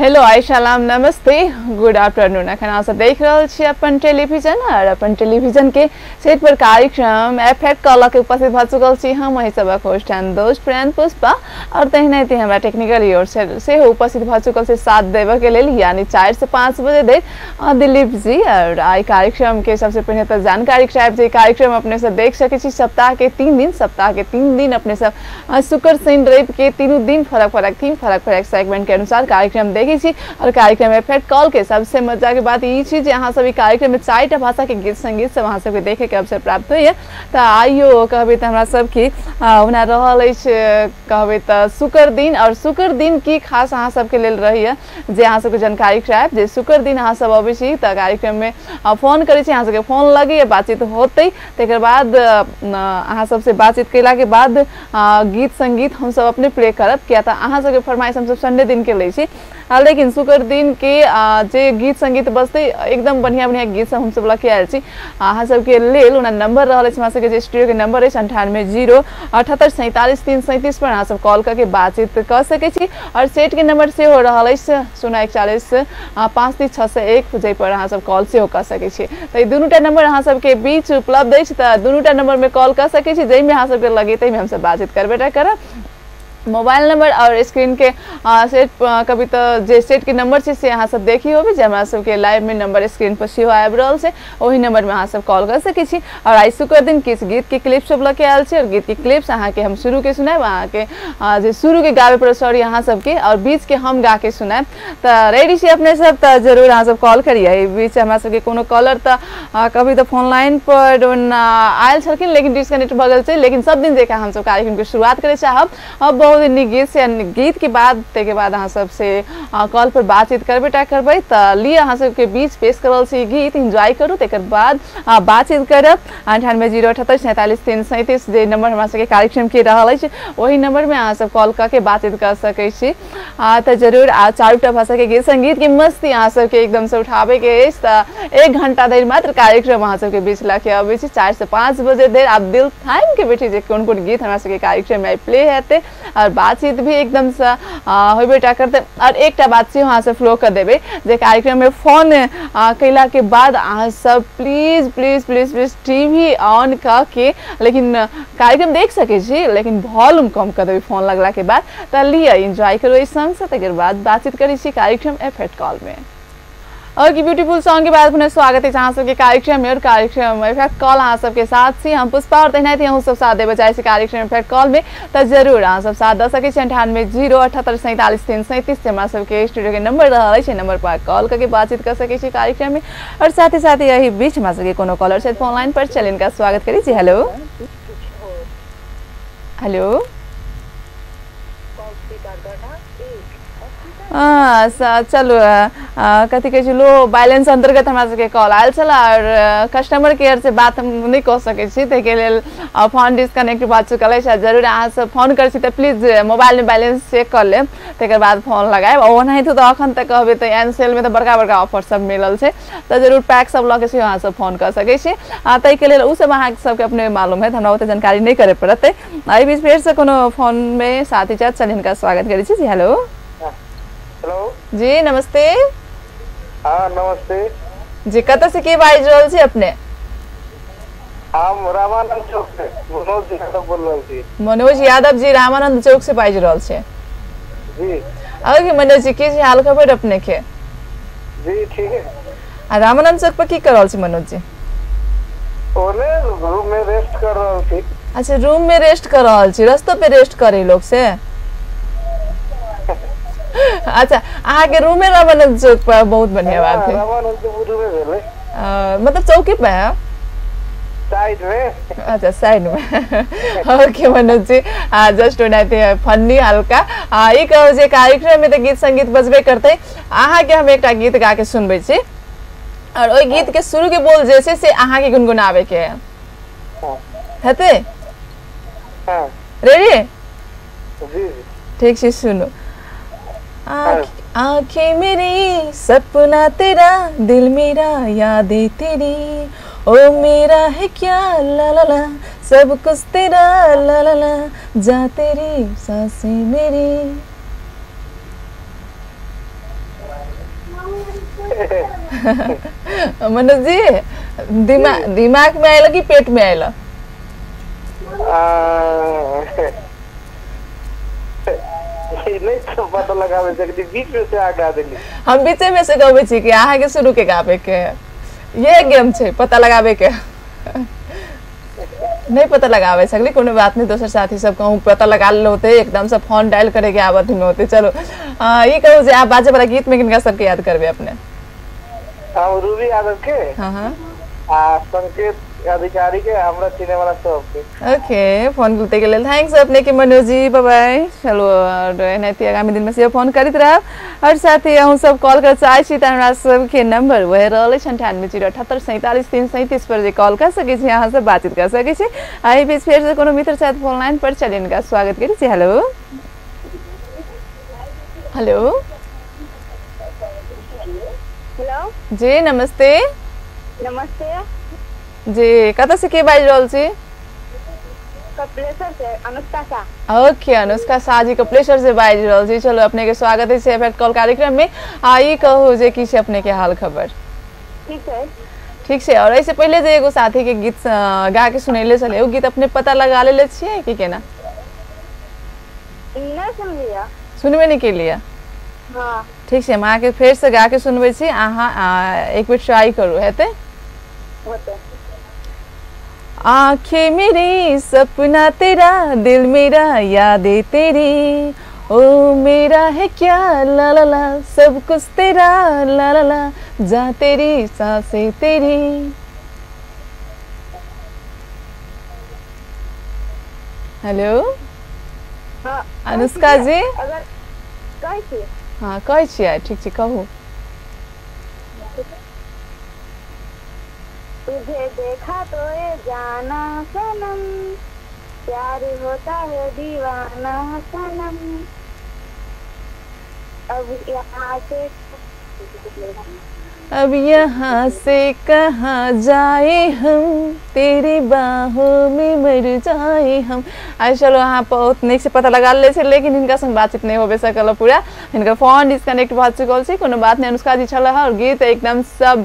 Hello आई सलाम नमस्ते good afternoon अखन अहाँ सब देख रहल छी अपन टेलीविजन और अपन टेलीविजन के सेट पर कार्यक्रम एफएट कॉल के उपस्थित भ चुकल छी हम वही सबक होस्ट एंड दोस्त फ्रेंड पुष्पा और तहिनाते हमरा टेक्निकल ओर से उपस्थित भ चुकल से साथ देवे के लेल यानी 4 से 5 बजे देर दिलीप जी और आई कार्यक्रम के सबसे पहले तो जानकारी साहब जी कार्यक्रम अपने सब देख सके छी सप्ताह के 3 दिन अपने सब शुक्र शनि रवि के तीनों दिन फरक फरक थीम फरक फरक सेगमेंट के अनुसार कार्यक्रम देखी छी और कार्यक्रम में फेट कॉल के सबसे मजा के बात ये चीज यहाँ सभी कार्यक्रम में 4 भाषा के गीत संगीत सब वहाँ सबके देखे के अवसर प्राप्त हुई है तो आइयो कहबे तो हमरा सबके होना रहल कहबे तो शुक्र दिन और शुक्र दिन की खास अहाँ सबके लेल रही है जे अहाँ सबके जानकारी करायब जे शुक्र दिन अहाँ सब अबै छी तो कार्यक्रम में फोन करै छी अहाँ सबके फोन लगे बातचीत होते तकर बाद अहाँ सबसे बातचीत कैला के बाद गीत संगीत हम सब अपने प्ले करब किया तो अहाँ सबके फरमाइश हम सब संडे दिन के लै छी लेकिन शुक्र दिन के जे गीत संगीत बजते एकदम बढ़िया बढ़िया गीत सब हम सब लके आयल छी अहाँ सबके लेल ओना नंबर रहल छै हमरा सबके जे स्टूडियो के नंबर है 9807844337 पर अहाँ सब कॉल करके बातचीत कर सके छी और सेट के नंबर से हो रहल है 04140533601 जे पर अहाँ सब कॉल से हो कर सके छी तो दुनूटा नंबर अहाँ सबके बीच उपलब्ध है तो दुनूटा नंबर में कॉल कर सके छी जै में अहाँ सबके लगे तै में हम सब बातचीत करबे करब मोबाइल नंबर और स्क्रीन के सेट कभी तो जे सेट के नंबर से अहाँ सब देखी होबे जे हमरा सबके लाइव में नंबर स्क्रीन पर सेहो आबि रहल छै ओही नंबर में अहाँ सब कॉल कर सके छी और आई शुक्र दिन किस गीत के क्लिप सब लके आयल छै और गीत के क्लिप्स अहाँ के हम शुरू के सुनाएब अहाँ के जे शुरू के गावे पर सॉरी अहाँ सबके और बीच के हम गा के सुनाएब तो रेडी छी अपने सब तो जरूर अहाँ सब कॉल करिए बीच हमरा सबके कोनो कॉलर तो कभी तो फोन लाइन पर आयल छलखिन लेकिन डिस्कनेक्ट भ गेल छै लेकिन सब दिन जेका हम सब कार्यक्रम के शुरुआत करे चाहब अब बहुत गीत से गीत के बाद ते बाद अहाँ सबसे कॉल पर बातचीत करबे तो लिए अहाँ सबके बीच पेश करल से गीत एंजॉय करू तेकर बाद बातचीत करब 9808744337 जे नंबर हमरा सबके कार्यक्रम के रहल अछि वही नंबर में अहाँ सब कॉल करके बातचीत कर सकै छी तो जरूर चारूटा भाषा के गीत संगीत के मस्ती अहाँ सबके एकदम से उठाबे के अछि तो 1 घंटा देर मात्र कार्यक्रम अहाँ सबके बीच लाके अबै छी 4 से 5 बजे देर आप दिल थाम के बैठी जे कोन कोन गीत हमरा सबके कार्यक्रम में प्ले हेते और बातचीत भी एकदम से होबेटा करते और एकटा बात से वहाँ से फ्लो कर देबे जे कार्यक्रम में फोन कैला के बाद अहाँ सब please please please please TV on करके लेकिन कार्यक्रम देख सके छी लेकिन वॉल्यूम कम कर देबे फोन लगला के बाद तो लिए एंजॉय करो इस संग से तकर बाद बातचीत करी छी कार्यक्रम एफएट कॉल में और की ब्यूटीफुल सॉन्ग के बाद पुनः स्वागत है अहाँ सबके कार्यक्रम में और कार्यक्रम एफएक्ट कॉल अहाँ सबके साथ छी हम पुष्पा और तहिनाते हम सब साथ देबे चाहे छी कार्यक्रम एफएक्ट कॉल में तो जरूर अहाँ सब साथ द सके छी 9808744337 हमरा सबके स्टूडियो के नंबर रहल छै नंबर पर कॉल करके बातचीत कर सके छी कार्यक्रम में और साथ ही यही बीच हमरा सबके कोनो कॉलर छै फोन लाइन पर चलिए इनका स्वागत करी छी हेलो हेलो चलो कथी कहे लो बैलेंस अंतर्गत हमरा सबके कॉल आयल छल और कस्टमर केयर से बात हम नहीं कह सके छी ते लेल फोन डिस्कनेक्ट भ चुकल है जरूर अहाँ सब फोन कर छी तो प्लीज मोबाइल में बैलेंस चेक कर लेब तकर बाद फोन लगाएब ओ नहीं तो अखन तक कहबे तो एनसेल में तो बड़का बड़का ऑफर सब मिलल छै तो जरूर पैक सब लगे से अहाँ सब फोन कर सके छी तै के लेल उ सब अहाँ सबके अपने मालूम है हमरा ओते जानकारी नहीं करे पड़ते एहि बीच फेर से कोनो फोन में साथी चाह चल इनका स्वागत करै छी जी हेलो हेलो जी नमस्ते हाँ नमस्ते जी कत से के बाज रहल छी अपने हम रामानंद चौक से मनोज यादव बोल रहल छी मनोज यादव जी रामानंद चौक से बाज रहल छी जी अगे मनोज जी के हाल खबर अपने के जी ठीक है रामानंद चौक पर की कर रहल छी मनोज जी ओने रूम में रेस्ट कर रहल छी अच्छा रूम में रेस्ट कर रहल छी रास्ता पे रेस्ट करे लोग से अच्छा अहाँ के रूम में रामानंद चौक पर बहुत बढ़िया बात है रामानंद चौक रूम में भेले मतलब चौकी पे है साइड में अच्छा साइड में ओके मनोज जी जस्ट उनाते फन्नी हल्का ई कहो जे कार्यक्रम में तो गीत संगीत बजबे करते अहाँ के हम एकटा गीत गा के सुनबे छी और ओई गीत के शुरू के बोल जैसे से अहाँ के गुनगुनावे के है हेते हां रेडी जी ठीक है सुनो आँखें मेरी सपना तेरा दिल मेरा यादें तेरी ओ मेरा है क्या ला ला ला सब कुछ तेरा ला ला ला जा तेरी सांसें मेरी मनोज जी दिमाग में आएला कि पेट में आएला? नहीं तो पता लगावे सकती, बीच में से आ गा देली। हम बीचे में से कहबे छी कि अहाँ के शुरू के गावे के ये गेम छे पता लगावे के नहीं पता लगावे सकली कोनो बात नहीं। दोसर साथी सब कहूँ पता लगा ले होते एकदम से फोन डायल करे के आवत में होते। चलो ये कहूँ जे आप बाजे वाला गीत में किनका सबके याद करबे अपने? हम रूबी यादव के, हाँ संकेत अधिकारी के, हमरा चिने वाला सब के। ओके फोन करते के लिए थैंक्स अपने के मनोज जी, बाय बाय। चलो और एनाहिते आगामी दिन में से फोन करते रह और साथ ही हम सब कॉल कर चाहे छी त हमरा सब के नंबर वह रहल 9808474337 पर जे कॉल कर सके छी, यहाँ से बातचीत कर सके छी। आई बीच फिर से कोनो मित्र साथ फोन लाइन पर चलिए इनका स्वागत करी छी। हेलो हेलो हेलो जी नमस्ते। नमस्ते जी कत से के बाज रहल छी? कपिलेश्वर से अनुष्का सा। ओके अनुष्का शाह जी कपिलेश्वर से बाज रहल छी। चलो अपने के स्वागत है इफेक्ट कॉल कार्यक्रम में। आई कहू जे की से अपने के हाल खबर? ठीक है ठीक से। और ऐसे पहले जे एगो साथी के गीत गा के सुनैले छले, ओ गीत अपने पता लगा ले छिए कि केना? नहीं सुन लिया, सुनबे नहीं के लिए? हाँ ठीक से हम आके फिर से गा के सुनबे छी, अहाँ एक बेर ट्राई करू हेते। होते आंखें मेरी सपना तेरा, दिल मेरा यादें तेरी, ओ मेरा है क्या ला ला ला, सब कुछ तेरा ला ला ला, जा तेरी सांसें तेरी। हेलो हाँ अनुष्का जी। अगर कहीं थी हाँ कहै छियै, ठीक छै कहू। तुझे देखा तो ये जाना सनम, प्यार होता है दीवाना सनम, अब यहाँ से अब यहाँ से कहाँ जाए हम, तेरी बाहों में मर जाए हम। आज चलो हाँ बहुत निक से पता लगा ले, लेकिन इनका संग बातचीत नहीं होबे सकल पूरा, इनका फोन डिस्कनेक्ट भ चुकल छै। कोनो बात नहीं, अनुष्का जी छल और गीत एकदम सब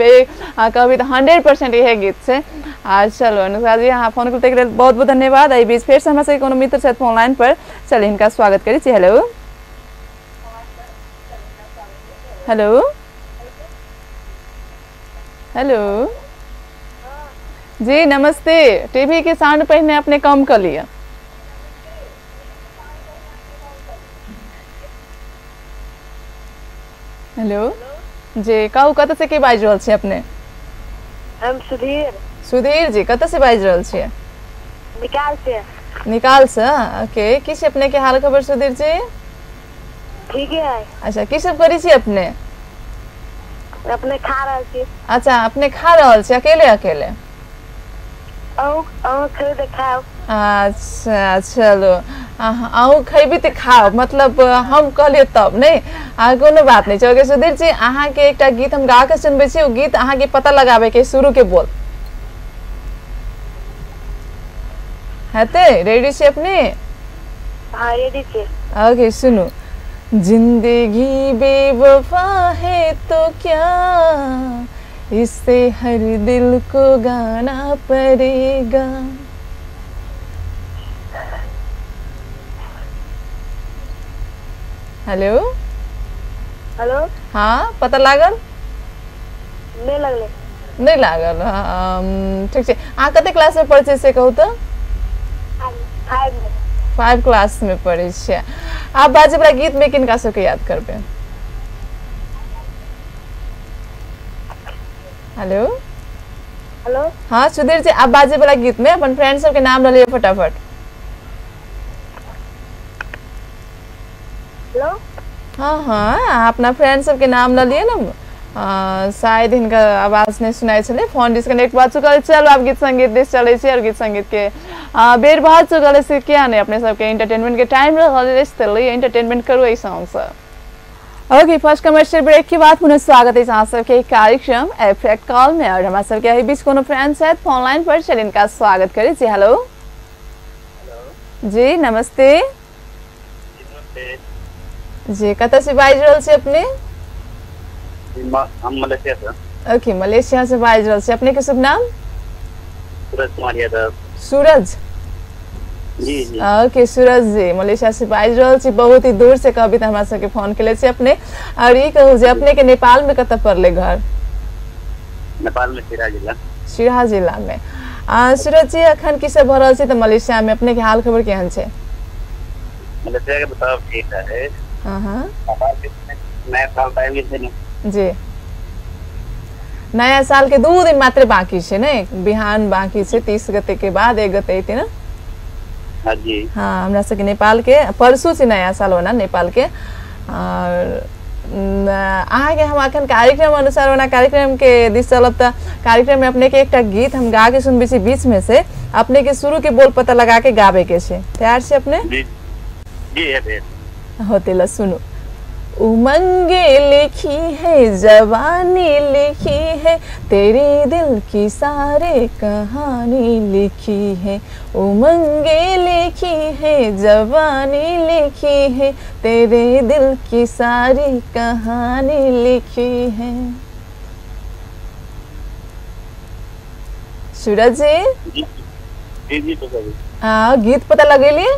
कहबी तो 100% यह गीत से। आज चलो अनुष्का जी हाँ फोन करते के लिए बहुत बहुत धन्यवाद। आई बीच फिर से हमरा से कोनो मित्र साथ फोन लाइन पर, चलिए इनका स्वागत करी छी। हेलो हेलो हेलो जी नमस्ते। टीवी के साउंड पहले अपने कम कर लिया। हेलो जी कहू कत से के बाज रहल छी अपने? हम सुधीर। सुधीर जी कत से बाज रहल छी? निकाल से। निकाल से। ओके की से अपने के हाल खबर सुधीर जी? ठीक है। अच्छा की सब करी छी अपने? अपने खा रहे छी। अच्छा अपने खा रहल छी अकेले अकेले? खरीद खाओ। अच्छा चलो आहू खेबी तो खाओ, मतलब हम कहलिए तब नहीं कोनो बात नहीं छै। सुधीर जी अहाँ के एक गीत हम गा के सुनबे छी, गीत अहाँ के पता लगावे के शुरू के बोल हेते। रेडी छे अपने? हाँ रेडी छे। ओके सुनो। जिंदगी बेवफा है तो क्या, इससे हर दिल को गाना पड़ेगा। हेलो हेलो हाँ पता लागल? नहीं लगले। नहीं लागल। ठीक है। अहाँ कते क्लास में पढ़े से कहू तो? 5 क्लास में पढ़े छे। आप बाजे वाला गीत में किनका सबके याद करबे? हेलो हेलो हाँ सुधीर जी आप बाजे वाला गीत में अपन फ्रेंड सब के नाम डालिए फटाफट। हेलो हाँ हाँ आप अपना फ्रेंड सब के नाम डालिए ना। शायद इनका आवाज नहीं सुनाई चले, फोन डिस्कनेक्ट बात चुका। चलो आप गीत संगीत देश चले और गीत संगीत के बेर बात चुका से क्या नहीं अपने सबके एंटरटेनमेंट के टाइम रही एंटरटेनमेंट करो ऐसा song. Okay first commercial break के बाद पुनः स्वागत है अहाँ सबके कार्यक्रम इफेक्ट कॉल में। और हमारे सबके बीच कोनो फ्रेंड्स है फोन लाइन पर, चलिए इनका स्वागत करें जी। हेलो जी नमस्ते। जी कत से बाज रहल छी अपने? हम मलेशिया से। ओके, मलेशिया से बाजि रहल छी। अपने के शुभ नाम? सूरज कुमार यादव। सूरज जी जी। ओके सूरज जी, मलेशिया से बाजि रहल छी। बहुत ही दूर से कभी त हमरा सबके फोन केले छी अपने। और ई कहू जे अपने के नेपाल में कतऽ पड़ले घर? नेपाल में सिराहा जिला। सिराहा जिला में। सूरज जी अखन की सब भ रहल छै त मलेशिया में? अपने के हाल खबर केहन छै? मलेशिया के बताओ ठीक है। हाँ नया साल टाइम से नहीं। जी, नया साल के 2 दिन मात्र बाकी छै ने, बिहान बाकी छै, 30 गते के बाद 1 गते एते ना। हाँ जी। हाँ, हमरा सबके नेपाल के परसू से नया साल होना नेपाल के। और अहाँ के हम अखन कार्यक्रम अनुसार होना कार्यक्रम के दिस चलब त कार्यक्रम में अपने के एकटा गीत हम गा के सुनबे छी बीच में से। अपने के शुरू के बोल पता लगा के गावे के छै। तैयार छै अपने? जी जी है। होते ल सुनो। उमंगे लिखी है, जवानी लिखी है, तेरे दिल की सारे कहानी लिखी है। उमंगे लिखी है, जवानी लिखी है, तेरे दिल की सारी कहानी लिखी है। सूरज जी जी तो सही। गीत पता लगेलिए?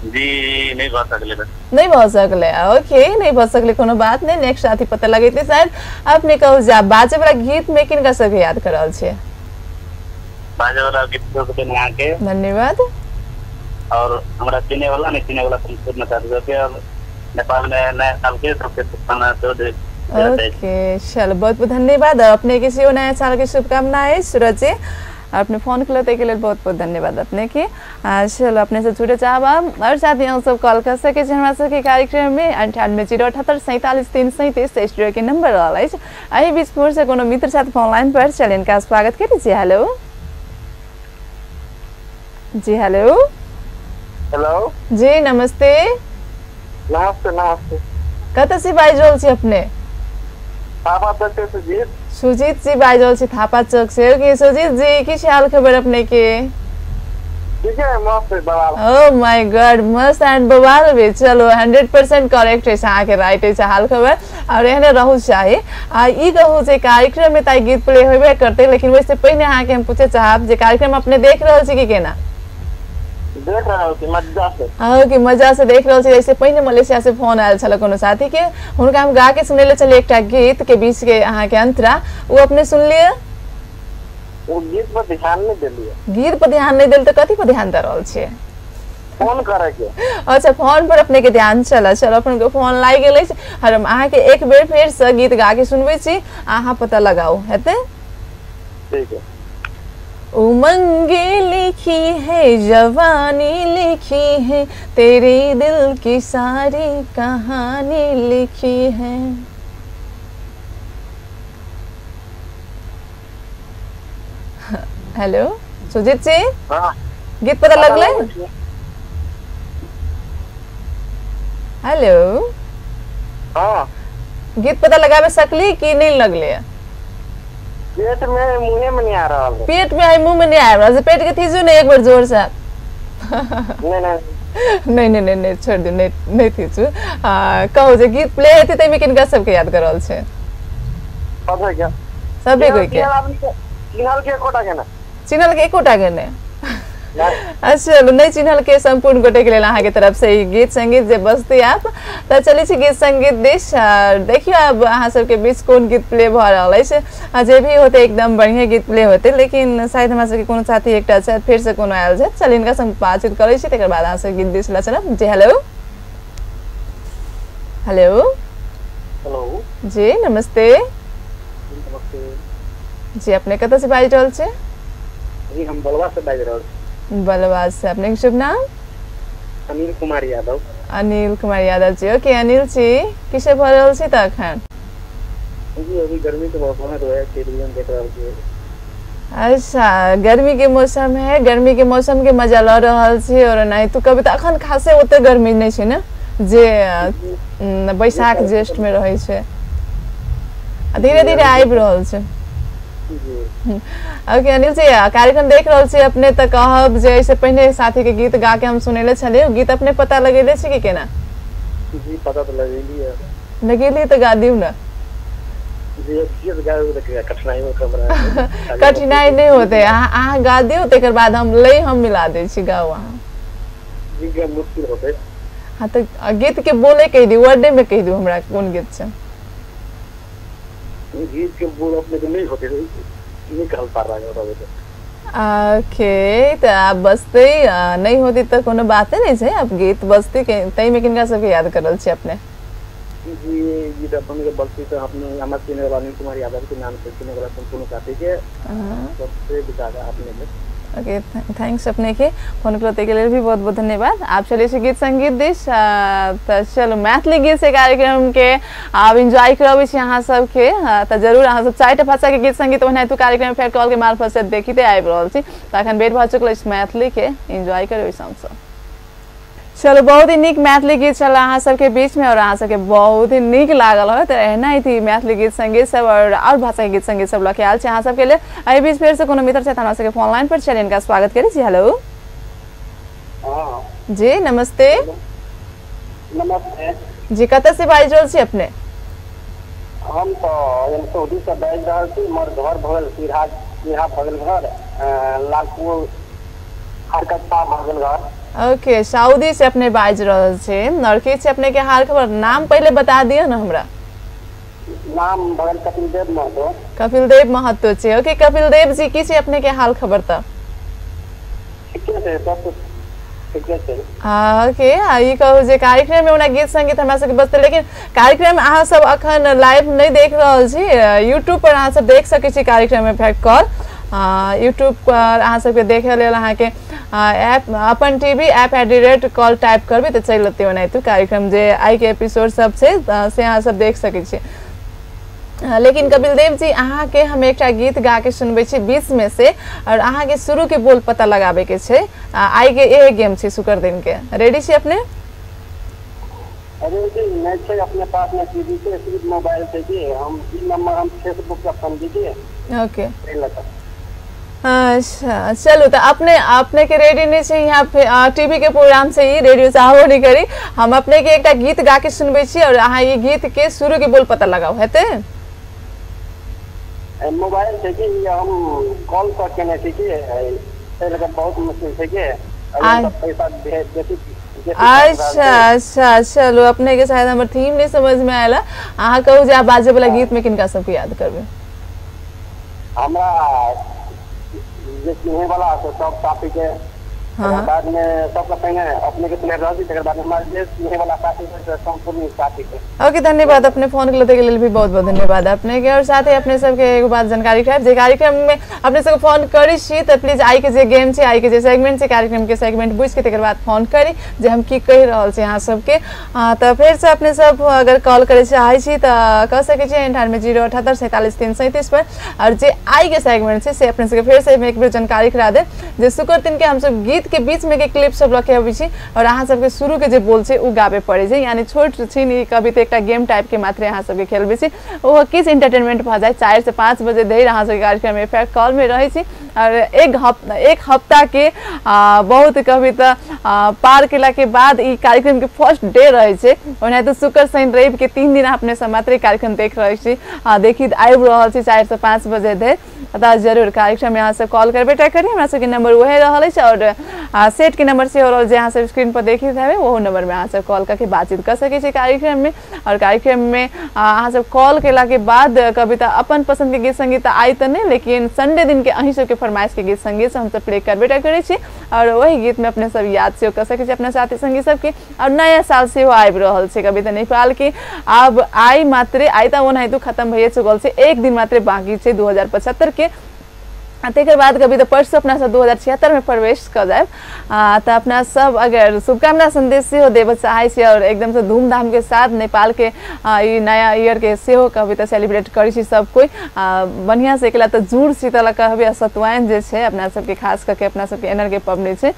जी नहीं बात सकले। नहीं भ सकले। ओके, नहीं भ सकले, कोनो बात नहीं। नेक्स्ट साथी पता लगेते शायद। अपने कहू जा बाजे वाला गीत में किनका सबके याद कर रहल छे? बाजे वाला गीत तो यहाँ के धन्यवाद। और हमरा चिने वाला नहीं चिने वाला संस्कृत में साथ के और नेपाल में नया साल के सबके खाना तो दे। ओके, चलो बहुत बहुत धन्यवाद। और अपने किसी नया साल की शुभकामनाएं सूरज जी। आपने फोन किया के लिए बहुत बहुत धन्यवाद अपने की। चलो अपने से जुड़े चाहब और साथ ही सब कॉल कर सके हमरा सबके कार्यक्रम में 9808473337 स्टूडियो के नंबर रहल अछि। एहि बीच फोन से कोनो मित्र साथ फोन लाइन पर चले इनका स्वागत करी छी। हेलो जी। हेलो हेलो जी, नमस्ते। नमस्ते नमस्ते। कतऽ से बाजि रहल छी अपने? थापा चौक से सुजीत। सुजीत जी बाजि रहल छी थापा चौक से। ओके सुजीत जी, की हाल खबर अपने के? ठीक है, मस्त है बवाल। ओह माय गॉड, मस्त एंड बवाल भी। चलो 100% करेक्ट है, अहाँ के राइट है हाल खबर। और एहने रहू चाहिए। आ ई कहू जे कार्यक्रम में ताई गीत प्ले होबे करते, लेकिन वैसे पहले अहाँ के हम पूछे चाहब जे कार्यक्रम अपने देख रहल छी कि केना? देख रहा हूँ कि मजा से। ओके, मजा से देख रहल छी। जैसे पहले मलेशिया से फोन आयल छल कोनो साथी के, हुनका हम गा के सुनेले चलिए एकटा गीत के बीच के अहाँ के अंतरा, वो अपने सुन लिए? वो गीत पर ध्यान नहीं देलिए। गीत पर ध्यान नहीं देल तो कथी पर ध्यान दे रहल छी? फोन करे के। अच्छा, फोन पर अपने के ध्यान चल। चलो अपन के फोन लाग गेल अछि और हम अहाँ के एक बेर फेर से गीत गा के सुनबे छी, अहाँ पता लगाओ हेते? ठीक है। उमंगे लिखी है, जवानी लिखी है, तेरे दिल की सारी कहानी लिखी है। हेलो सुजीत जी, हाँ गीत पता लगले? हेलो हाँ, गीत पता लगावे सकली कि नहीं लगले? पेट में मुंह में नहीं आ रहा है। पेट में आई मुंह में नहीं आ रहा? पेट के थीजू नहीं एक बार जोर से। नहीं नहीं नहीं नहीं छोड़ दो, नहीं नहीं थीजू। कहू जे गीत प्ले हेते तै में किनका सबके याद कर रहल छै? पता है क्या? सबे कोई के चिन्हल के कोटा के ना। चिन्हल के एकोटा के ने? अच्छा, नहीं चिन्हल के संपूर्ण गोटे के लिए अहाँ के तरफ से गीत संगीत जे बजती आप तो चली छी गीत संगीत दिश। देखियो अब अहाँ सबके बीच कौन गीत प्ले भ रहल है। जे भी होते एकदम बढ़िया गीत प्ले होते, लेकिन शायद हमरा सबके कोनो साथी एकटा छै फिर से कोनो आयल छै। चल इनका संग बातचीत करै छी, तकर बाद अहाँ सब गीत दिश ला चलब। जी हेलो हेलो हेलो जी, नमस्ते। नमस्ते जी, अपने कतऽ से बाजि रहल छी? जी हम बलवा से बाजि रहल छी। बलवा से। अपने के शुभ नाम? अनिल कुमार यादव। अनिल कुमार यादव जी। ओके अनिल जी, किसे भर रहल छी त अखन? जी अभी गर्मी के मौसम है, तो है टेलीविजन देख रहल छी। अच्छा, गर्मी के मौसम है, गर्मी के मौसम के मजा ल रहल छी। और नहीं तो कभी त अखन खासे ओते गर्मी नहीं छै ना, जे बैसाख ज्येष्ठ में रहे छै, धीरे धीरे आबि रहल छै। ओके अनिल जी, कार्यक्रम देख रहल छी अपने त कहब जे ऐसे पहले साथी के गीत गा के हम सुनेले छलिए, गीत अपने पता लगेले छी कि केना? जी पता तो लगेली है। लगेली त गा दिउ ना। ये गीत गावे के कठिनाई में हमरा कठिनाई नहीं होते अहाँ गा दियो तेकर बाद हम ले हम मिला दे छी गाओ अहाँ जी के मुश्किल होते हाँ तो गीत के बोले कह दी वर्डे में कह दू हमरा कौन गीत छै गीत के बोल अपने को नहीं होते नहीं कहल पा रहा है ओके तो आप बजते नहीं होती तो कोनो बात नहीं है आप गीत बजते तई में किनका सबके याद करल छी अपने जी ये तो अपन के बजती तो अपने हमारे सिंगर वाली कुमार यादव के नाम से सिंगर वाला संपूर्ण गाते के सबसे बितागा आपने में ओके थैंक्स अपने के फोन करते के लिए भी बहुत बहुत धन्यवाद आप चलिए से गीत संगीत दिस तो चलो मैथिली गीत से कार्यक्रम के आप एंजॉय करबे छी अहाँ सब के तो जरूर अहाँ सब चारिटा भाषा के गीत संगीत ओना तो कार्यक्रम फेर कॉल के मार्फत से देखिते आबि रहल छी तो अखन बेट भ चुकल अछि मैथिली के एंजॉय करबे सॉन्ग चलो बहुत ही निक मैथिली गीत चल अहाँ सबके बीच में और अहाँ सबके बहुत ही निक लागल हो तो एना ही थी मैथिली गीत संगीत सब और भाषा के गीत संगीत सब लके आयल छै अहाँ सबके लिए एहि बीच फेर से कोनो मित्र छै हमरा सबके फोन लाइन पर चलिए इनका स्वागत करै छी हेलो जी नमस्ते नमस्ते जी कत से बाजि रहल छी अपने हम तो सऊदी से बाजि रहल छी मोर घर भगल सिरहा भगल घर लालपुर हरकत्ता भगल घर ओके सऊदी से अपने बाज रहल छे लड़की से अपने के हाल खबर नाम पहले बता दियो ना हमरा नाम भगल कपिलदेव महतो कपिलदेव महतो छे ओके कपिलदेव जी की छे अपने के हाल खबर त ठीके छे सब ठीके छे ओके ई कहू जे कार्यक्रम में ओना गीत संगीत हमरा सबके बजते लेकिन कार्यक्रम अहाँ सब अखन लाइव नहीं देख रहल छी YouTube पर अहाँ सब देख सकै छी कार्यक्रम में फैक्ट कॉल YouTube पर अहाँ सबके देखे लेल अहाँ के ऐप अपन टीवी ऐप @कॉल टाइप करबे तो चल लेते ओना तो कार्यक्रम जे आई के एपिसोड सब से अहाँ सब देख सकै छी लेकिन कपिलदेव जी अहाँ के हम एक गीत गा के सुनबे छी 20 में से और अहाँ के शुरू के बोल पता लगाबे के छे आई के ए गेम छे शुक्र दिन के रेडी छी अपने अरे जी मैं छे अपने पास में टीवी से सिर्फ मोबाइल से जी हम ई नंबर हम फेसबुक पे फोन दीजिए ओके अच्छा चलो तो अपने के रेडी नहीं छे यहाँ पे टीवी के प्रोग्राम से ही रेडियो से आहो नहीं करी हम अपने के एक गीत गा के सुनबे छी और अहाँ ये गीत के शुरू के बोल पता लगाओ हेते मोबाइल से कि हम कॉल करके नहीं थी से लगा बहुत मुश्किल से के पैसा देती अच्छा चलो अपने के शायद हमर थीम नहीं समझ में आयला अहाँ कहू जे आप बाजे वाला गीत में किनका सबके याद करबे हमरा जे सुने वाला तो सब टॉपिक के बाद में सबका संगे अपने के प्लेयर रहती तकर बाद हमारे जे सुने वाला साथी से संपूर्ण साथी के ओके धन्यवाद अपने फोन के लिए भी बहुत बहुत धन्यवाद अपने के और साथ ही अपने सबके एक बात जानकारी खाब जे कार्यक्रम में अपने सबके फोन करी छी त प्लीज आई के जे गेम छै आई के जे सेगमेंट छै कार्यक्रम के सेगमेंट बुझ के तकर बाद फोन करी जे हम की कह रहल छी अहाँ सबके त फिर से अपने सब अगर कॉल करे चाहे छी त क सके छी 9807847337 पर और जे आई के सेगमेंट छै से अपने सबके फिर से एक बेर जानकारी करा दे जे शुक्र दिन के हम सब गीत के बीच में के क्लिप सब रखे अबै छी और अहाँ सबके शुरू के जे बोल छै उ गाबे पड़े छै यानी छोट छिन ई कभी त एकटा गेम टाइप के मात्र अहाँ सबके खेलबे छी ओ किस एंटरटेनमेंट भ जाय 4 से 5 बजे धरि अहाँ सबके कार्यक्रम में फैक्ट कॉल में रहे छी और एक हफ्ता के बहुत कभी त पार केला के बाद ई कार्यक्रम के फर्स्ट डे रहे छै ओना तो शुक्र शनि रवि के 3 दिन अपने सब मात्र कार्यक्रम देख रहे छी देखि आबि रहल छी 4 से 5 बजे धरि त जरूर कार्यक्रम में अहाँ सब कॉल करबे टा करी हमरा सबके नंबर वहे रहल छै और सेट के नंबर से और जे अहाँ सब स्क्रीन पर देखित हेबे वो नंबर में अहाँ सब कॉल करके बातचीत कर सके छी कार्यक्रम में और कार्यक्रम में अहाँ सब कॉल केला के बाद कविता अपन पसंद के गीत संगीत आई त नहीं लेकिन संडे दिन के अहीं सब के फरमाइश के गीत संगीत से हम सब प्ले करबे टा करे छी और वही गीत में अपने सब याद से कर सके छी अपने साथी संगी सब के और नया साल से हो आबि रहल छै कविता नेपाल के अब आई मात्र आई त ओना तो खत्म भइए चुकल छै एक दिन मात्र बाकी छै 2075 के तेकर बाद कभी तो परसों अपना सब 2076 में प्रवेश कर जाए तो अपना सब अगर शुभकामना संदेश से हो देव चाहे छी और एकदम से धूमधाम के साथ नेपाल के नया ईयर के से हो कभी तो सेलिब्रेट करी छी सब कोई बढ़िया से एकला तो जुड़ शीतल कहबे सतुआइन जे छै अपना सबके खास करके अपना सबके एनर के पबनी छै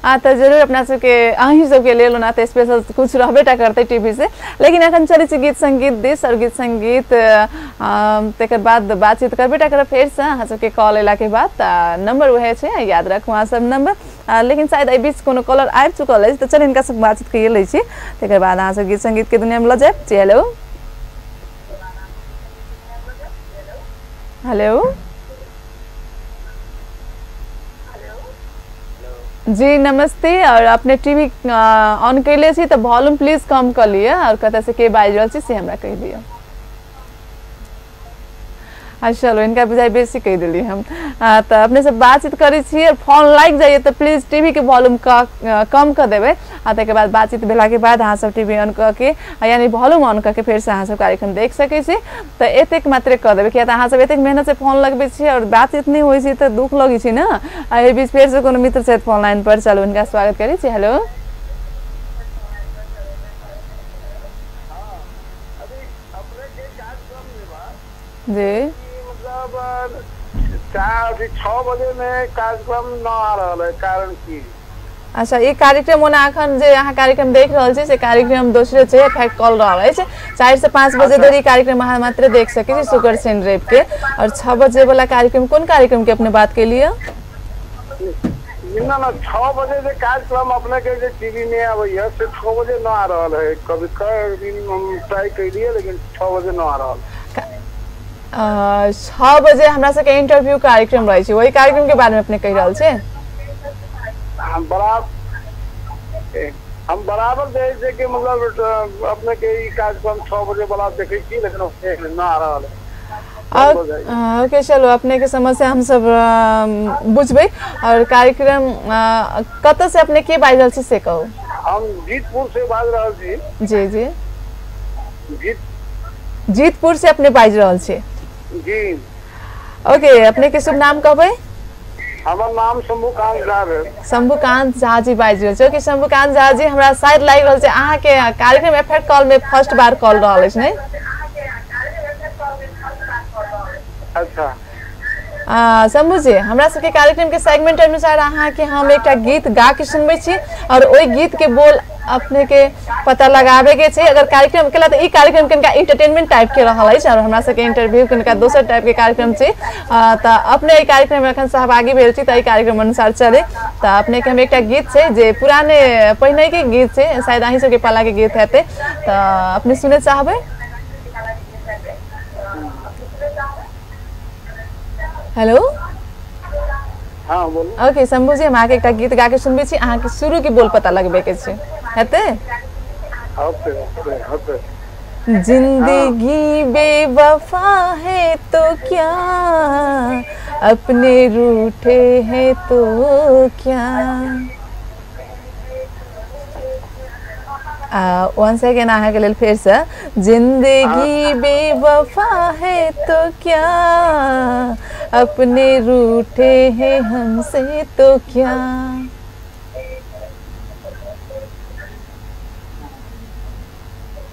तो जरूर अपना सबके अहीं सबके ले लो ना तो स्पेशल कुछ रहबे टा करते टीवी से लेकिन अखन चली छी गीत संगीत दिस और गीत संगीत तेकर बाद बातचीत करबे टा कर फिर से अहाँ सबके कॉल एला के बाद नंबर वहे छै याद रखू अहाँ सब नंबर लेकिन शायद ए बीच कोनो कॉलर आबि चुकल अछि तो चल इनका सब बातचीत कइए लै छी तेकर बाद अहाँ सब गीत संगीत के दुनिया में ल जाए हेलो हेलो जी नमस्ते। और अपने टीवी ऑन कर ले छी तो वॉल्यूम प्लीज कम कर लिए और कत से के बाज रहा से हमरा कह दियो। अच्छा चलो इनका बुझाई बेसी कह दिली हम। तो अपने से बातचीत करी छी और फोन लाग जाइए तो प्लीज टीवी के वॉल्यूम कम कर देवे। तक बाद बातचीत भेला के बाद अहाँ सब टीवी ऑन करके यानी वॉल्यूम ऑन करके फिर से अहाँ सब कार्यक्रम देख सके छी। तो एतेक मात्रे कर देवे किया अहाँ सब एतेक मेहनत से फोन लगबे छी और बातचीत नहीं होई छी तो दुख लगी छी ना। ए बीच फिर से कोनो मित्र से फोन लाइन पर चलो उनका स्वागत करी छी। हेलो जी 6 बजे में कार्यक्रम न आ रहा है कारण की। अच्छा ये कार्यक्रम ओना अखन जे अहाँ कार्यक्रम देख रहल छी से कार्यक्रम दोसरे छै फैक्ट कॉल रहल अछि। 4 से 5 बजे धरि कार्यक्रम अहाँ मात्र देख सकै छी सुगर सेन रेप के। और 6 बजे वाला कार्यक्रम कोन कार्यक्रम के अपने बात के लिए? ना 6 बजे जे कार्यक्रम अपने के जे टीवी में आबैया से 6 बजे न आ रहा है। कभी दिन हम ट्राई कर लिए लेकिन 6 बजे न आ रहा। 6 बजे हमरा सबके इंटरव्यू कार्यक्रम रहे छै वही कार्यक्रम के बारे में अपने कह रहल छै। हम बराबर दे के मतलब अपने के ई कार्यक्रम 6 बजे वाला देखे छी लेकिन ना आ रहा है। ओके चलो अपने के समस्या हम सब बुझबे। और कार्यक्रम कत से अपने के बाज रहल छी से कहू। हम जीतपुर से बाज रहल छी। जी जी जीतपुर से अपने बाज रहल छी जी। ओके अपने के शुभ नाम कहबे? हमर नाम शंभुकांत झा है। शंभुकांत झा जी बाज रहल छी। ओके शंभुकांत झा जी हमरा शायद लाग रहल छै अहाँ के कार्यक्रम एफएट कॉल में फर्स्ट बार कॉल रहल अछि नै? अच्छा शंभू जी हमरा सबके कार्यक्रम के सेगमेंट अनुसार अहाँ के हम एकटा गीत गा के सुनबे छी और ओई गीत के बोल अपने के पता लगाबे के छै। अगर कार्यक्रम केला तो ई कार्यक्रम कनका एंटरटेनमेंट टाइप के रहल अछि और हमरा सबके इंटरव्यू कनका दोसर टाइप के कार्यक्रम छै। त अपने ई कार्यक्रम में अखन सहभागी भेल छी त ई कार्यक्रम अनुसार चले। त अपने के हम एकटा गीत छै जे पुराने पहिने के गीत छै शायद अहीं सबके पाला के गीत हेते त अपने सुने चाहबे? हेलो हाँ बोलो। ओके शंभू जी हम आके एक गीत गा के सुनबे छी अहाँ के शुरू के बोल पता लगबे के छै हेते? जिंदगी बेवफा है तो क्या अपने रूठे हैं तो क्या। वंस अगेन अहाँ के लेल फिर से जिंदगी बेवफा है तो क्या अपने रूठे हैं हमसे तो क्या।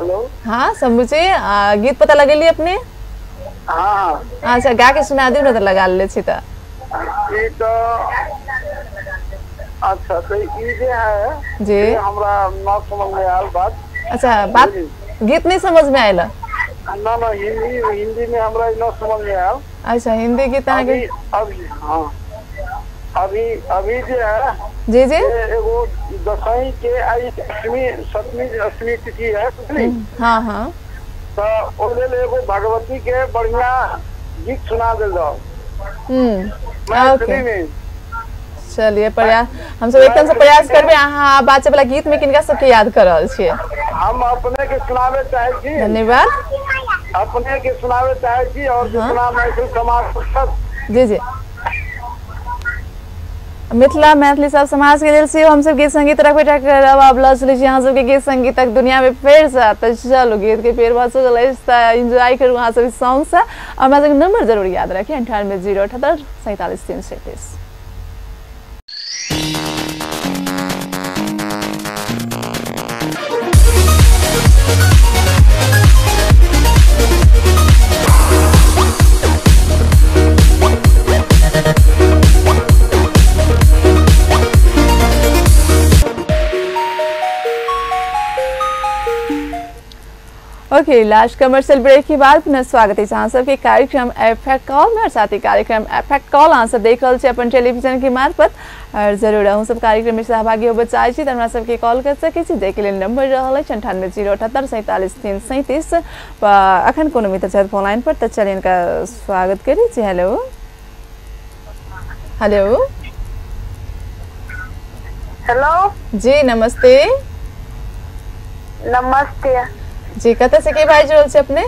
हेलो हाँ शंभू जी गीत पता लगेली अपने? हाँ अच्छा गा के सुना दियो ना तो लगा ले छी त। ई तो अच्छा तो ई जे है जी हमरा ना समझ में आयल बात। अच्छा बात गीत नहीं समझ में आयल? ना हिंदी में हमरा ना समझ में आयल। अच्छा हिंदी गीत आगे अभी हाँ अभी जे है जी जी एगो दसवीं के आई 7वीं तिथि है। हाँ हाँ तो ओले एगो भगवती के बढ़िया गीत सुना दे जाओ। ओके चलिए प्रयास हम सब एकदम से प्रयास करबे। अहाँ बाचे वाला गीत में किनका सबके याद कर रहल छियै? हम अपने के सुनावे चाहे छी। धन्यवाद। अपने के सुनावे चाहे छी और जितना मैथिल समाज सब जी जी मिथिला मैथिली सब समाज के लेल से हम सब गीत संगीत रखबे करब। अब लज ली अहाँ सबके गीत संगीत तक दुनिया में फेर से तो चलो गीत के पेड़ बात चल एंजॉय करू अहाँ सब सॉन्ग से। और हमरा सबके नंबर जरूर याद रखिए 98 078 47 333। ओके, लास्ट कमर्शियल ब्रेक के बाद पुनः स्वागत है अहाँ सबके कार्यक्रम एफएक्ट कॉल में। और साथ ही कार्यक्रम एफएक्ट कॉल अहाँ सब देख रहल छी अपन टेलीविजन के मार्फत। और जरूर अहूँ सब कार्यक्रम में सहभागी होबे चाहै छी त हमरा सबके कॉल कर सकै छी, जेके लेल नंबर रहल है 9808474337। अखन कोनो मित्र छथि फोन लाइन पर, त चलिए इनका स्वागत करी छी। हेलो हेलो हेलो जी नमस्ते। नमस्ते जी कतऽ से के बाजि रहल छी अपने?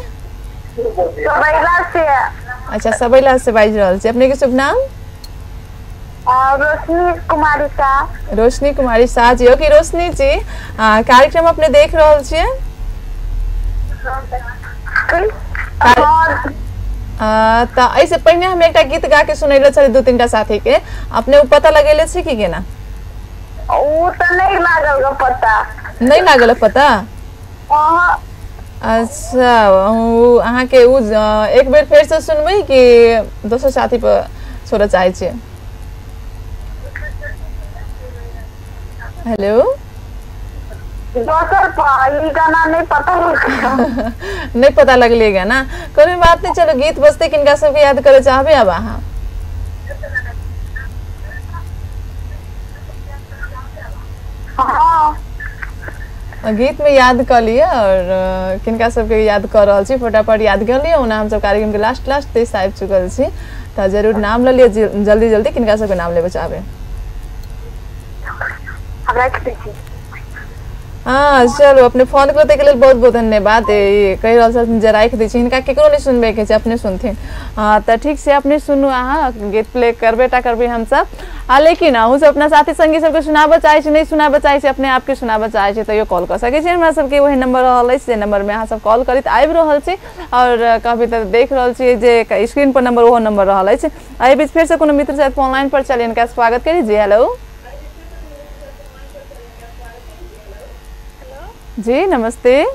सबैला से। अच्छा, सबैला से बाजि रहल छी। अपने के शुभ नाम? रोशनी कुमारी शाह। रोशनी कुमारी शाह जी। ओके रोशनी जी, कार्यक्रम अपने देख रहल छियै? त ऐसे पहिने हम एकटा गीत गा के सुनैले छली 2-3टा साथी के, अपने उ पता लगेले छी कि केना? उ त नहीं लागल ग पता। नहीं लागल पता? अच्छा, अहाँ के उ एक बेर फेर से सुनबै कि दोसर साथी पर छोड़े चाहै छियै? हेलो दोसर पर गाना नहीं पता लगेगा। नहीं पता लगलेगा ना, कोई बात नहीं। चलो गीत बजते किनका सबके याद करे चाहबे अब अहाँ? हाँ गीत में याद कर लिया और किनका सबके याद कर रहल छी, फटाफट याद कर लिया। ओना हम सब कार्यक्रम के लास्ट तेज आबि चुकल छी, त जरूर नाम ले लिया जल्दी जल्दी। किनका सबके नाम लेबे चाहबे? हाँ चलो, अपने फोन करते के लिए बहुत बहुत धन्यवाद। कही रहल छथिन जे राखि दै छी, हिनका केकरो नहीं सुनबे के छै, अपने सुनथिन। हाँ तो ठीक से अपने सुनू, अहाँ गीत प्ले करबेटा करबे हम सब। लेकिन अहूँ सब अपना साथी संगी सबके सुनाबे चाहे छी, नहीं सुनाबे चाहे छी, अपने आपके सुनाबे चाहे छी, तो यो कॉल कर सके छी हमरा सबके। वही नंबर रहल है, से नंबर में अहाँ सब कॉल करी आबि रहल छी। और कभी तो देख रहल छी जे स्क्रीन पर नंबर, वो नंबर रहल है। एहि बीच फिर से कोनो मित्र शायद फोन लाइन पर, चलिए इनका स्वागत करी। जी हेलो जी नमस्ते।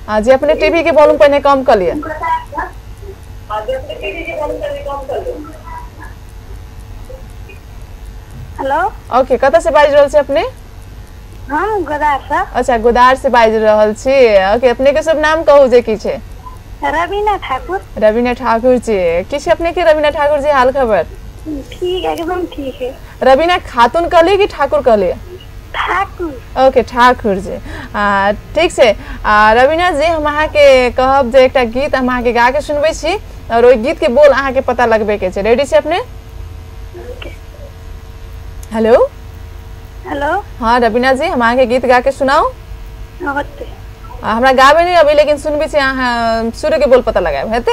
हाँ जी, अपने टीवी के वॉल्यूम पहले कम कर लिए। हेलो ओके, कतऽ से बाजि रहल छी अपने? हम गोदार से। अच्छा, गोदार से बाजि रहल छी। ओके, अपने के सब नाम कहू जे की छै? रवीना ठाकुर। रवीना ठाकुर जी, की छै अपने के रवीना ठाकुर जी हाल खबर? ठीक है, एकदम ठीक है। रवीना खातून कहलिए कि ठाकुर कहलिए? ठाकुर। ओके ठाकुर जी, ठीक से। रवीना जी, हम अहाँ के कहब जे एकटा गीत हम अहाँ के गा के सुनबै छी, और ओइ गीत के बोल अहाँ के पता लगबे के छै। रेडी छै अपने? हेलो हेलो हाँ रवीना जी, हम अहाँ के गीत गा के सुनाओ। हमरा गाबे नहीं अभी, लेकिन सुनबे छी, अहाँ शुरू के बोल पता लगाए हेते?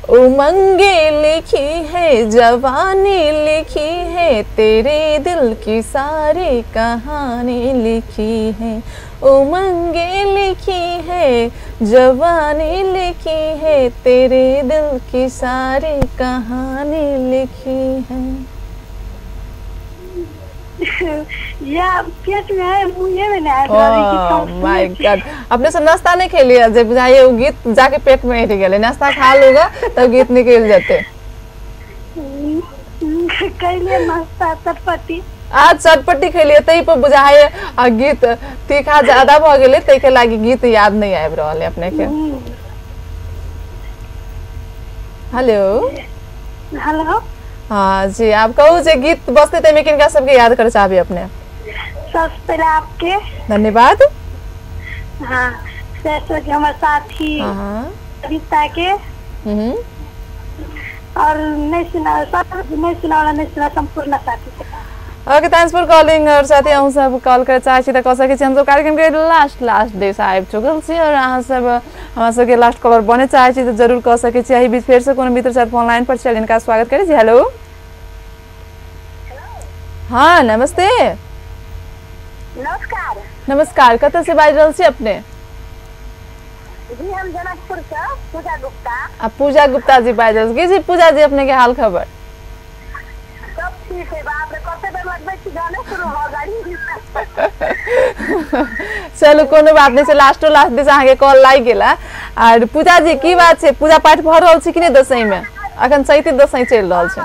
उमंगे लिखी है, जवानी लिखी है, तेरे दिल की सारी कहानी लिखी है। उमंगे लिखी है, जवानी लिखी है, तेरे दिल की सारी कहानी लिखी है। या पेट में है, मुंह में नहीं आ। माय गॉड, अपने सब नाश्ता नहीं खेलिए? जब बुझाइए वो गीत जाके पेट में हिट गए, नाश्ता खा लूगा तब गीत निकल जाते। कैलिए नाश्ता चटपटी। आज चटपटी खेलिए, तई पर बुझाइए गीत तीखा ज्यादा भ गेले, तई के लागी गीत याद नहीं आबि रहल है अपने के। हेलो हेलो हाँ जी, आप कहू जे गीत बजते ते में किनका सबके याद करे चाहबे अपने? सबसे पहले आपके धन्यवाद। हाँ, जैसे कि हमारे साथी कविता के, और नहीं सुना संपूर्ण साथी के। Okay, thanks for calling. और साथी अहूँ सब कॉल करे चाहे छी त कह सके छी। हम सब कार्यक्रम के लास्ट डे से आबि चुकल छी, और अहाँ सब हमरा सबके लास्ट कॉलर बने चाहे छी त जरूर कह सके छी। एहि बीच फेर से कोनो मित्र साथ फोन लाइन पर, चलिए इनका स्वागत करै छी। हेलो हाँ नमस्ते। नमस्कार। नमस्कार, कतऽ से बाजि रहल छी अपने? जी हम जनकपुर से पूजा गुप्ता। पूजा गुप्ता जी बाजि रहल छी। जी पूजा जी, अपने के हाल खबर? सब ठीक है। बाप रे, कते देर लगबै छी गाने शुरू हो गाड़ी। चलू कोनो बात नहीं, से लास्ट दिस अहाँ के कॉल लागि गेला। और पूजा जी की बात छै, पूजा पाठ भ रहल छै कि नहीं दसई में? अखन चैती दसई चलि रहल छै।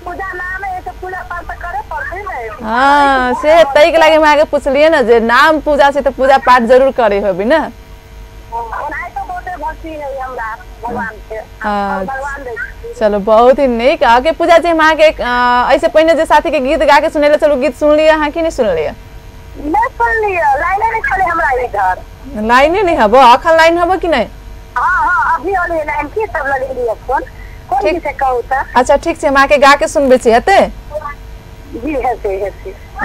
पूजा नाम है तो पूजा पाठ करे पड़ते है। हाँ से तई के लागे मैं आगे पूछलिए ना जे नाम पूजा से तो पूजा पाठ जरूर करे होबी ना। ओनाई तो बहुते भक्ति है हमरा भगवान के। हाँ। भगवान दे। चलो बहुत ही निक आगे पूजा जी हम आगे ऐसे पहले जे साथी के गीत गा के सुनेले चलो गीत सुन लिया हाँ कि नहीं सुन लिया? नहीं सुन लिया लाइन नहीं चले हमरा इधर। लाइन नहीं हबो अखन लाइन हबो कि नहीं? हाँ अभी वाली लाइन की सब लगे लिया कौन किसे कहू था? अच्छा ठीक है हम आके गा के सुनबे छी हते? जी है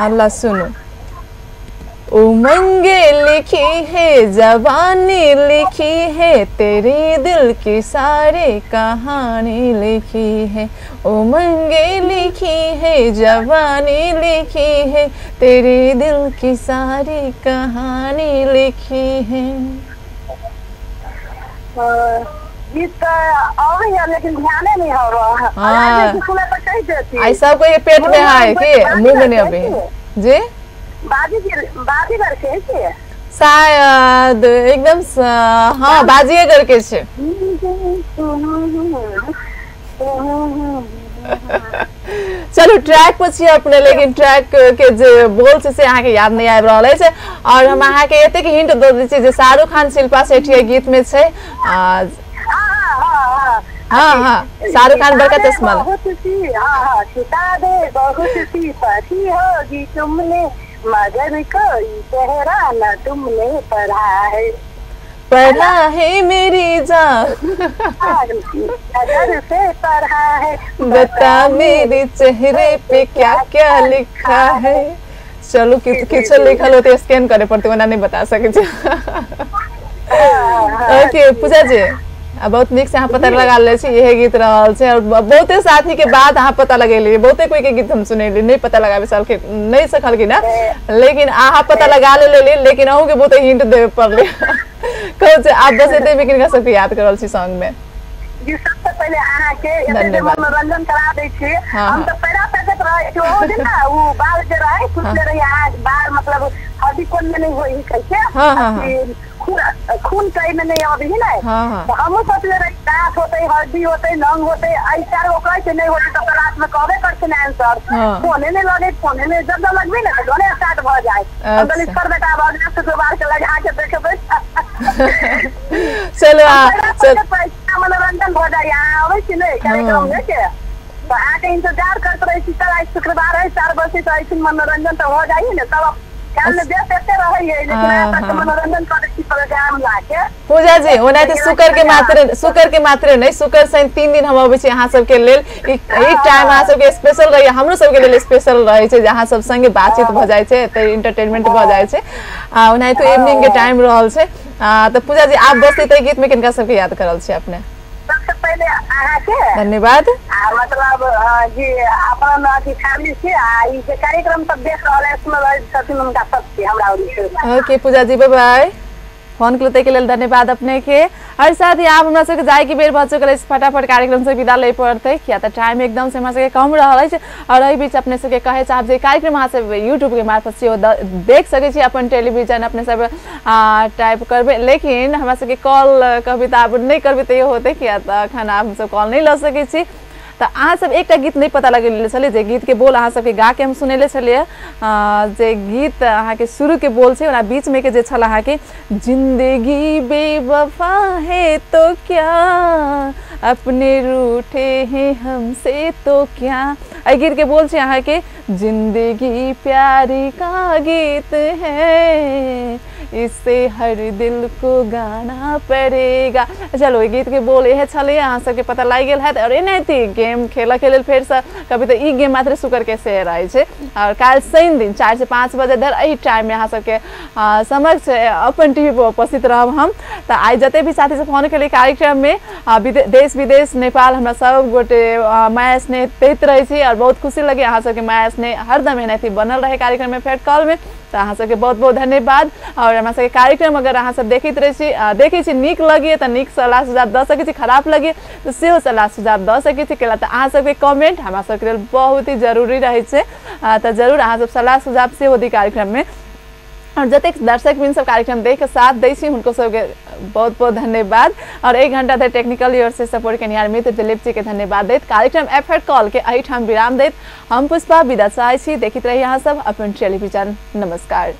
अल्लाह सुनो। उमंगे लिखी है जवानी लिखी है तेरी दिल की सारी कहानी लिखी है। उमंगे लिखी है जवानी लिखी है तेरी दिल की सारी कहानी लिखी है। गीत और है लेकिन ध्यान नहीं हो रहा। हाँ। सुना तो कही देती। ऐसा कोई पेट में है कि मुंह में नहीं अभी जी? बाजी करके है शायद एकदम हाँ बाजिए करके छे। चलो ट्रैक पछि अपने लेकिन ट्रैक के जे बोल से आके याद नहीं आबि रहल है और हम आहा के एते के हिंट दे दै छी जे शाहरुख खान शिल्पा शेट्टी के गीत में छे। हाँ शाहरुख खान बड़का चश्मा बहुत सी पढ़ी होगी तुमने मगर कोई चेहरा न तुमने पढ़ा है मेरी जान नजर से पढ़ा है बता मेरे चेहरे पे क्या क्या लिखा है। चलो किछ लिखल होते स्कैन करे पड़ते वरना नहीं बता सके। ओके पूजा जी बहुत निक से पता लगा ले यह गीत रहल है और बहुते साथी के बाद पता लगेली बहुते कोई के गीत हम सुनेली नहीं पता लगावे साल के नहीं सकल की ना लेकिन पता लगा ले लेकिन अहू के बहुत हिंट दे पड़ले। कहो आप बस एते भी किनका सबके याद करल छी सॉन्ग में? जी सबसे पहले आहा के एते मनोरंजन करा दै छी। हम तो पैरा पैकत रहे छी ओ दिन ना वो बाल जे रहे कुछ रहे आज बाल मतलब हड्डी कोन में नहीं होई कैसे खून कई में नहीं अभी ना तो हम सोचले रहे दांत होते हड्डी होते नंग होते ऐसा वो कैसे नहीं होते तो रात में कहबे करछे ना आंसर फोने में लगे फोने में जब लगबे ना तो दोने स्टार्ट भ जाए हम कहली सर बेटा बाग से दोबारा के लगा के देखबे। चलो मनोरंजन हो जाए यहाँ आवे छी नहीं कार्यक्रम में के तो आके इंतजार करते रहे छी कल शुक्रवार है 4 बजे तो ऐसे मनोरंजन तो हो जाए ना तब ख्याल में देते रहे लेकिन आप मनोरंजन करे छी प्रोग्राम लाके। पूजा जी ओना तो शुक्र के मात्र नहीं शुक्र से 3 दिन हम आबै छी अहाँ सब के लेल एक टाइम अहाँ सब के स्पेशल रहे हमरो सब के लेल स्पेशल रहे छै जहाँ सब संगे बातचीत भ जाय छै त एंटरटेनमेंट भ जाय छै ओना तो इवनिंग के टाइम रहल छै तो पूजा जी आप बस ते गीत में किनका सब के याद करल छी अपने? सबसे पहले आहा के धन्यवाद मतलब जी अपन अथी फैमिली से ई जे कार्यक्रम सब देख रहल है सुन रहल छथिन उनका सबके हमरा ओके पूजा जी बाय बाय फोन के लिए धन्यवाद अपने के और साथ ही आप हमरा सबके जाय के बेर भ चुकल फटाफट कार्यक्रम से विदा ले पड़ते क्या तो टाइम एकदम से हमरा सबके कम रहल है और एहि बीच अपने सबके कहे चाहब जे कार्यक्रम अहाँ सब यूट्यूब के मार्फत से देख सके छी अपन टेलीविजन अपने सब टाइप करबे लेकिन हमरा सबके कॉल कहबे त अब नहीं करबे त होते क्या तो अखन हम सब कॉल नहीं ल सके छी तो अहाँ सब एक गीत नहीं पता लगेले छले जे गीत के बोल अहाँ सबके गा के हम सुनेले छलिए जे गीत अहाँ के शुरू के बोल छै ओना बीच में के जे छल अहाँ के जिंदगी बेवफा है तो क्या अपने रूठे हैं हमसे तो क्या ए गीत के बोल छै अहाँ के जिंदगी प्यारी का गीत है इससे हर दिल को गाना पड़ेगा। चलो ये गीत के बोल यह छले अहाँ सबके पता लाग गेल है और एनाहिते गेम खेल के लेल फेर से कभी तो ई गेम मात्र शुक्र के से रहे छै और काल शनि दिन 4 से 5 बजे धर एही टाइम में अहाँ सबके समक्ष अपन टीवी पर उपस्थित रहब हम तो आई जते भी साथी से फोन के कार्यक्रम में देश विदेश नेपाल हमरा सब गोटे माया स्नेह दैत रहे छी और बहुत खुशी लगे अहाँ सबके माया स्नेह हरदम एनाहिते बनल रहे कार्यक्रम में फेर कॉल में तो अहाँ सबके बहुत बहुत धन्यवाद और हमरा सबके कार्यक्रम अगर अहाँ सब देखैत रहे छी देखै छी नीक लगे तो नीक सलाह सुझाव द सकै छी खराब लगे तो सेहो सलाह सुझाव द सकै छी केला तो अहाँ सबके कमेंट हमरा सबके लेल बहुत ही जरूरी रहे छै तो जरूर अहाँ सब सलाह सुझाव सेहो दी कार्यक्रम में और जतेक दर्शक बिन सब कार्यक्रम देख के साथ दै छी हुनको सबके बहुत बहुत धन्यवाद और 1 घंटा धरि टेक्निकल ओर से सपोर्ट केनिहार मित्र दिलीप जी के धन्यवाद दैत कार्यक्रम एफएड कॉल के एहिठाम विराम दैत हम पुष्पा विदा चाहै छी। देखित रही अहाँ सब अपन टेलीविजन। नमस्कार।